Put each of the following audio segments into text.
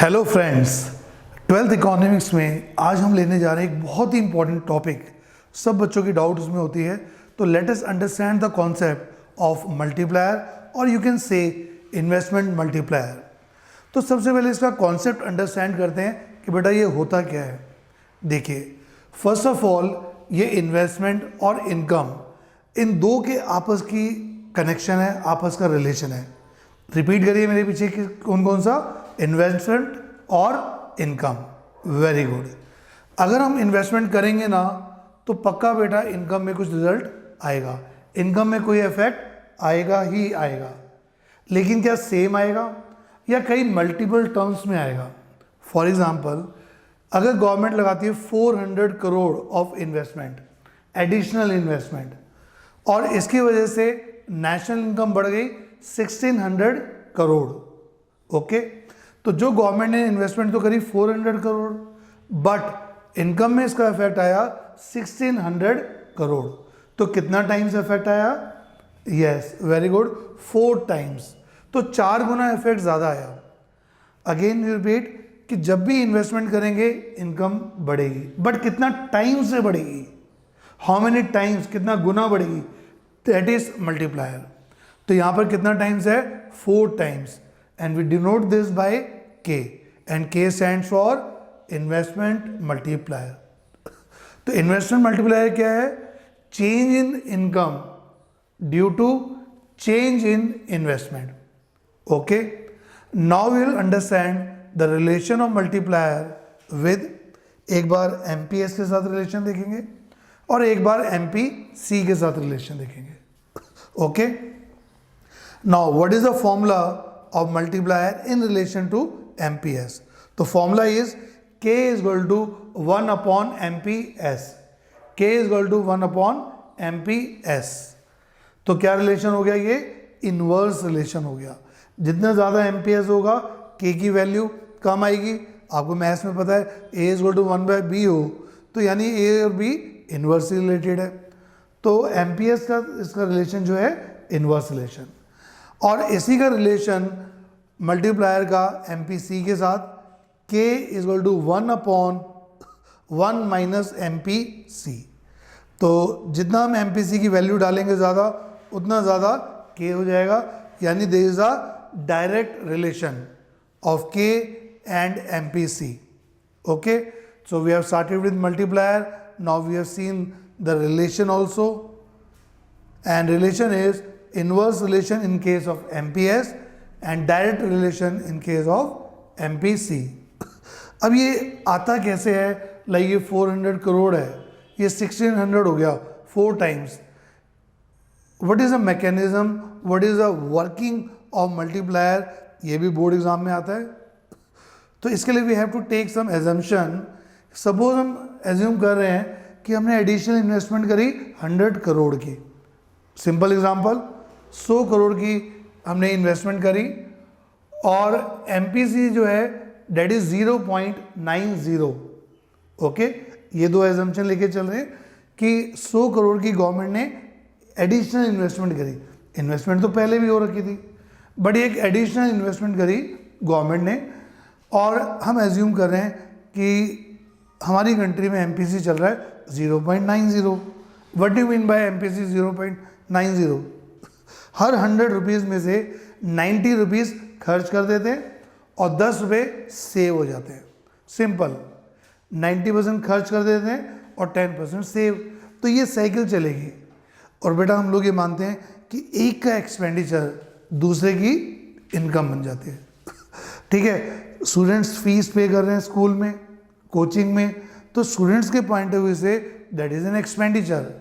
Hello friends, twelfth economics में आज हम लेने जा रहे हैं एक बहुत ही इंपॉर्टेंट टॉपिक। सब बच्चों की डाउट उसमें होती है, तो let us understand the concept of multiplier और you can say investment multiplier. तो सबसे पहले इसका कॉन्सेप्ट अंडरस्टैंड करते हैं कि बेटा ये होता क्या है। देखिए, फर्स्ट ऑफ ऑल ये इन्वेस्टमेंट और इनकम इन दो के आपस की कनेक्शन है, आपस का रिलेशन है। रिपीट करिए मेरे पीछे कि कौन कौन सा, इन्वेस्टमेंट और इनकम। Very good. अगर हम इन्वेस्टमेंट करेंगे ना तो पक्का बेटा इनकम में कुछ रिजल्ट आएगा, इनकम में कोई इफेक्ट आएगा ही आएगा। लेकिन क्या सेम आएगा या कई मल्टीपल टर्म्स में आएगा? फॉर एग्जाम्पल, अगर गवर्नमेंट लगाती है 400 crore of investment, additional investment, और इसकी वजह से नेशनल इनकम बढ़ गई 1600 करोड़। ओके, तो जो गवर्नमेंट ने इन्वेस्टमेंट तो करी 400 करोड़, बट इनकम में इसका इफेक्ट आया 1600 करोड़। तो कितना टाइम्स इफेक्ट आया? Yes, very good, 4 times. तो 4 गुना इफेक्ट ज़्यादा आया। अगेन रिपीट कि जब भी इन्वेस्टमेंट करेंगे इनकम बढ़ेगी, बट कितना टाइम से बढ़ेगी, हाउ मेनी टाइम्स, कितना गुना बढ़ेगी, दैट इज मल्टीप्लायर। तो यहां पर कितना टाइम्स है? 4 times, and we denote this by K, and K stands for investment multiplier. तो इन्वेस्टमेंट मल्टीप्लायर क्या है? Change in income due to change in investment. Okay, now we will understand the relation of multiplier with, एक बार MPS के साथ relation देखेंगे और एक बार एमपीसी के साथ रिलेशन देखेंगे। Okay, now what is the formula of multiplier in relation to MPS? तो formula is k is equal to 1 upon MPS, k is equal to 1 upon MPS। तो क्या रिलेशन हो गया? ये इनवर्स रिलेशन हो गया। जितना ज़्यादा MPS होगा k की वैल्यू कम आएगी। आपको मैथ्स में पता है a is equal to 1/b हो, तो यानी a और b इनवर्स रिलेटेड है। तो MPS का इसका रिलेशन जो है इनवर्स रिलेशन, और इसी का रिलेशन मल्टीप्लायर का MPC के साथ k is equal to 1 upon 1 minus MPC। तो जितना हम MPC की वैल्यू डालेंगे ज़्यादा, उतना ज़्यादा k हो जाएगा। यानी there is a direct relation of k and MPC। Okay, so we have started with multiplier, now we have seen the relation also, and relation is inverse relation in case of MPS and direct relation in case of MPC। अब ये आता कैसे है? Like ये 400 करोड़ है, ये 1600 हो गया 4 times. What is a mechanism, what is a working of multiplier? ये भी बोर्ड एग्जाम में आता है। तो इसके लिए we have to take some assumption. Suppose हम एज्यूम कर रहे हैं कि हमने एडिशनल इन्वेस्टमेंट करी 100 करोड़ की। सिंपल एग्जांपल, 100 करोड़ की हमने इन्वेस्टमेंट करी और MPC जो है डेट इज 0.90। ओके, ये दो एजम्पशन लेके चल रहे हैं कि 100 करोड़ की गवर्नमेंट ने एडिशनल इन्वेस्टमेंट करी। इन्वेस्टमेंट तो पहले भी हो रखी थी, बट एक एडिशनल इन्वेस्टमेंट करी गवर्नमेंट ने, और हम एज्यूम कर रहे हैं कि हमारी कंट्री में MPC चल रहा है 0.90। What do mean by MPC 0.90? Her 100 rupees में से 90 रुपीज़ खर्च कर देते हैं और 10 रुपये सेव हो जाते हैं। सिंपल, 90% खर्च कर देते हैं और 10% सेव। तो ये साइकिल चलेगी। और बेटा हम लोग ये मानते हैं कि एक का एक्सपेंडिचर दूसरे की इनकम बन जाती है। ठीक है, स्टूडेंट्स फीस पे कर रहे हैं स्कूल में, कोचिंग में, तो स्टूडेंट्स के point of view say that is an expenditure,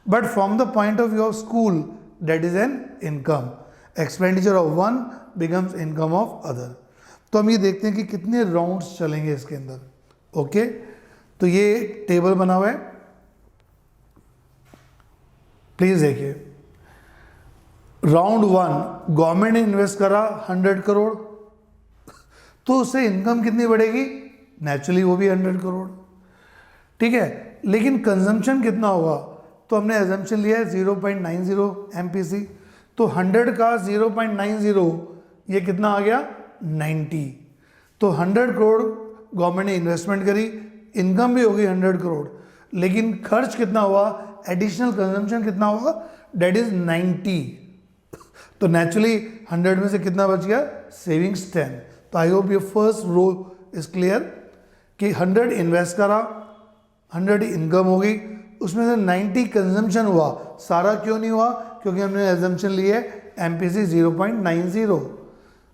but from the point of view of school that is an income. Expenditure of one becomes income of other. तो हम ये देखते हैं कि कितने राउंड्स चलेंगे इसके अंदर। ओके, तो ये टेबल बना हुआ है, प्लीज देखिए। राउंड 1, गवर्नमेंट ने इन्वेस्ट करा 100 करोड़, तो उससे इनकम कितनी बढ़ेगी? नेचुरली वो भी 100 करोड़। ठीक है, लेकिन कंजम्पशन कितना होगा? तो हमने एजम्पशन लिया है 0.90 MPC, तो 100 का 0.90 ये कितना आ गया? 90। तो 100 करोड़ गवर्नमेंट ने इन्वेस्टमेंट करी, इनकम भी होगी 100 करोड़, लेकिन खर्च कितना हुआ, एडिशनल कंजम्पशन कितना हुआ, डेट इज 90। तो नेचुरली 100 में से कितना बच गया, सेविंग्स 10। तो आई होप ये फर्स्ट रो इज क्लियर कि 100 इन्वेस्ट करा, 100 इनकम होगी, उसमें से 90 कंजम्पशन हुआ। सारा क्यों नहीं हुआ, क्योंकि हमने एजम्पशन ली है MPC 0.90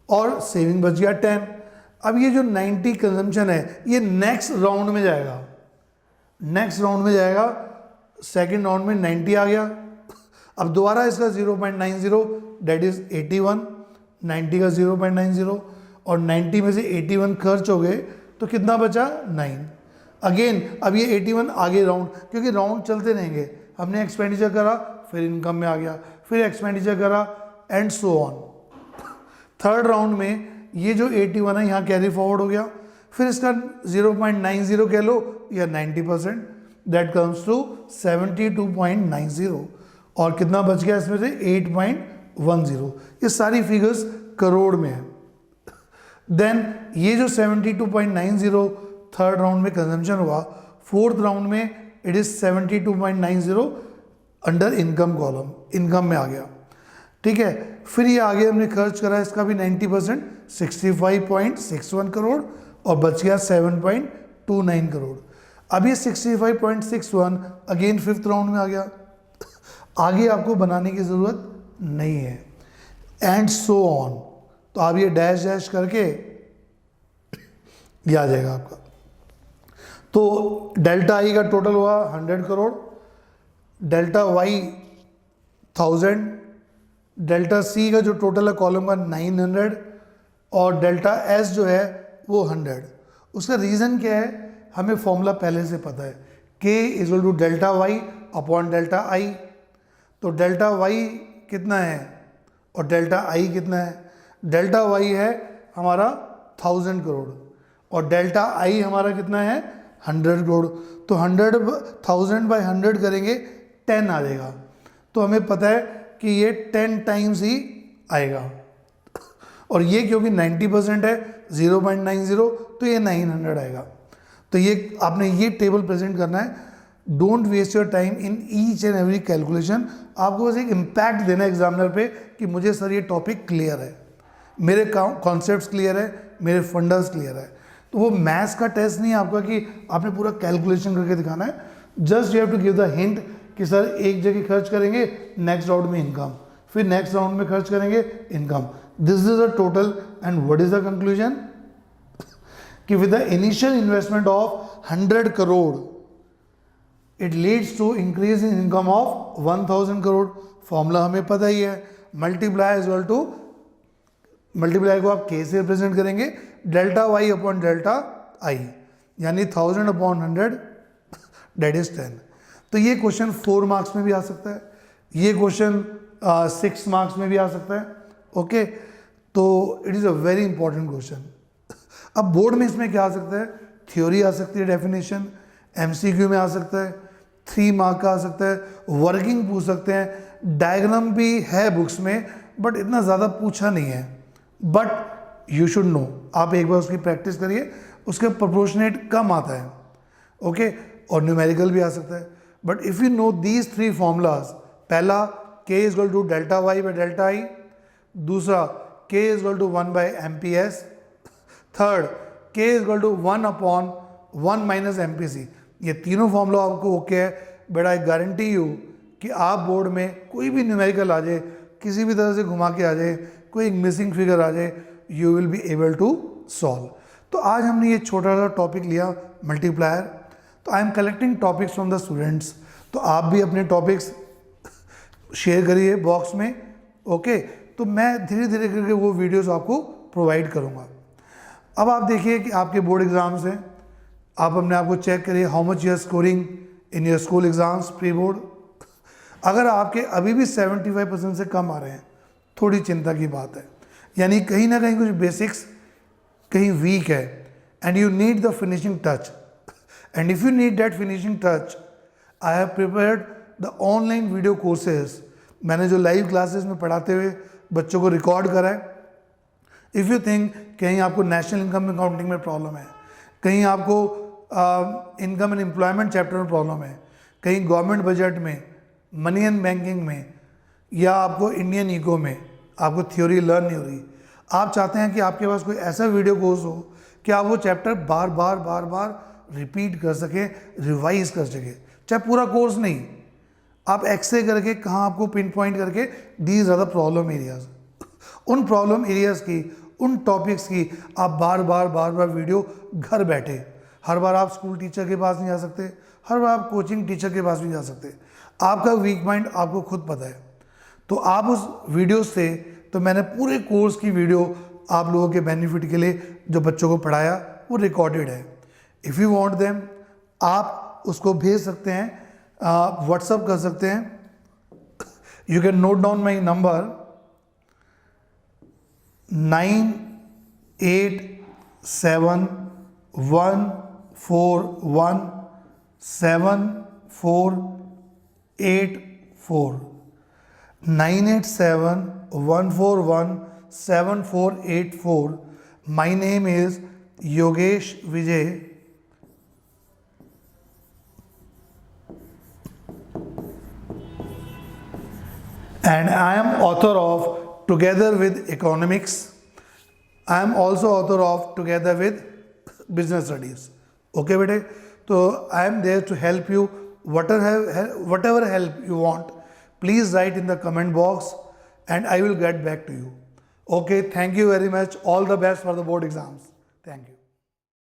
और सेविंग बच गया 10। अब ये जो 90 कंजम्पशन है ये नेक्स्ट राउंड में जाएगा, नेक्स्ट राउंड में जाएगा, सेकेंड राउंड में 90 आ गया। अब दोबारा इसका 0.90 डेट इज 81, 90 का 0.90 और 90 में से 81 खर्च हो गए तो कितना बचा, 9। अगेन अब ये 81 आगे राउंड, क्योंकि राउंड चलते रहेंगे, हमने एक्सपेंडिचर करा फिर इनकम में आ गया, फिर एक्सपेंडिचर करा and so on. Third round में ये जो 81 है यहाँ कैरी फॉरवर्ड हो गया, फिर इसका 0.90 कह लो या 90%, दैट कम्स टू 72.90 और कितना बच गया इसमें से 8.10। ये सारी फिगर्स करोड़ में है। देन ये जो 72.90 थर्ड राउंड में कंजम्पशन हुआ, फोर्थ राउंड में it is 72.90 under income column, income में आ गया, ठीक है। फिर ये आगे हमने खर्च करा, इसका भी 90%, 65.61 करोड़ और बच गया 7.29 करोड़। अब ये 65.61 अगेन फिफ्थ राउंड में आ गया, आगे आपको बनाने की ज़रूरत नहीं है, एंड सो ऑन। तो आप ये डैश डैश करके ये आ जाएगा आपका। तो डेल्टा आई का टोटल हुआ 100 crore, delta Y 1000, delta C का जो टोटल है कॉलम का 900 और डेल्टा एस जो है वो 100। उसका रीज़न क्या है, हमें फॉर्मूला पहले से पता है, K equal to delta Y upon delta I. तो डेल्टा वाई कितना है और डेल्टा आई कितना है, डेल्टा वाई है हमारा 1000 करोड़ और डेल्टा आई हमारा कितना है 100 करोड़। तो 100,000 बाई 100 करेंगे 10 आ जाएगा। तो हमें पता है कि ये 10 टाइम्स ही आएगा और ये क्योंकि 90% है 0.90 तो ये 900 आएगा। तो ये आपने ये टेबल प्रेजेंट करना है। Don't waste your time in each and every calculation. आपको बस एक इम्पैक्ट देना है एग्जामिनर पे कि मुझे सर ये टॉपिक क्लियर है, मेरे कॉन्सेप्ट्स क्लियर है, मेरे फंडास क्लियर है। तो वो मैथ्स का टेस्ट नहीं है आपका कि आपने पूरा कैलकुलेशन करके दिखाना है। Just you have to give the hint कि सर एक जगह खर्च करेंगे, नेक्स्ट राउंड में इनकम, फिर नेक्स्ट राउंड में खर्च करेंगे income, this is a total and what is the conclusion कि with the initial investment of 100 crore it leads to increase in income of 1000 crore. Formula हमें पता ही है, मल्टीप्लाई इक्वल टू, मल्टीप्लाई को आप K से रिप्रेजेंट करेंगे, delta Y upon delta I, यानी 1000 upon 100 date is 10। तो ये क्वेश्चन 4 मार्क्स में भी आ सकता है, ये क्वेश्चन 6 मार्क्स में भी आ सकता है, ओके। तो it is a very important question. अब बोर्ड में इसमें क्या आ सकता है, थ्योरी आ सकती है, डेफिनेशन, MCQ में आ सकता है, 3 मार्क का आ सकता है, वर्किंग पूछ सकते हैं, डायग्राम भी है बुक्स में बट इतना ज़्यादा पूछा नहीं है, बट यू शुड नो। आप एक बार उसकी प्रैक्टिस करिए, उसके प्रोपोर्शनेट कम आता है, ओके। और न्यूमेरिकल भी आ सकता है, but if you know these 3 formulas, पहला K is equal to delta Y by delta I, दूसरा K is equal to 1 by MPS, third K is equal to 1 upon 1 minus MPC। ये तीनों formula आपको okay है, but I guarantee you कि आप board में कोई भी न्यूमेरिकल आ जाए, किसी भी तरह से घुमा के आ जाए, कोई एक मिसिंग फिगर आ जाए, you will be able to solve. तो आज हमने ये छोटा सा टॉपिक लिया मल्टीप्लायर। तो I am collecting topics from the students, तो आप भी अपने टॉपिक्स शेयर करिए बॉक्स में, ओके। तो मैं धीरे धीरे करके वो वीडियोस आपको प्रोवाइड करूँगा। अब आप देखिए कि आपके बोर्ड एग्ज़ाम्स हैं, आप अपने आप को चेक करिए how much you are scoring in your school exams pre board. अगर आपके अभी भी 75% से कम आ रहे हैं, थोड़ी चिंता की बात है, यानी कहीं ना कहीं कुछ बेसिक्स कहीं वीक है and you need the finishing touch. And if you need that finishing touch, I have prepared the online video courses. मैंने जो लाइव क्लासेस में पढ़ाते हुए बच्चों को रिकॉर्ड करा है, इफ़ यू थिंक कहीं आपको नेशनल इनकम अकाउंटिंग में प्रॉब्लम है, कहीं आपको इनकम एंड एम्प्लॉयमेंट चैप्टर में प्रॉब्लम है, कहीं गवर्नमेंट बजट में, मनी एंड बैंकिंग में, या आपको इंडियन इको में आपको थ्योरी लर्न नहीं हो रही, आप चाहते हैं कि आपके पास कोई ऐसा वीडियो कोर्स हो कि आप वो चैप्टर बार बार रिपीट कर सकें, रिवाइज कर सकें, चाहे पूरा कोर्स नहीं, आप एक्सरे करके कहाँ आपको पिन पॉइंट करके these are the problem areas, उन प्रॉब्लम एरियाज की, उन टॉपिक्स की आप बार बार वीडियो घर बैठे, हर बार आप स्कूल टीचर के पास नहीं जा सकते, हर बार आप कोचिंग टीचर के पास नहीं जा सकते, आपका वीक माइंड आपको खुद पता है। तो आप उस वीडियो से, तो मैंने पूरे कोर्स की वीडियो आप लोगों के बेनिफिट के लिए जो बच्चों को पढ़ाया वो रिकॉर्डेड है। इफ़ यू वांट देम, आप उसको भेज सकते हैं, व्हाट्सअप कर सकते हैं। You can note down my number 9871417484 9871417484। My name is Yogesh Vijay, and I am author of Together with Economics. I am also author of Together with Business Studies. Okay बेटे, तो I am there to help you, whatever help you want, please write in the comment box and I will get back to you. Okay, thank you very much. All the best for the board exams. Thank you.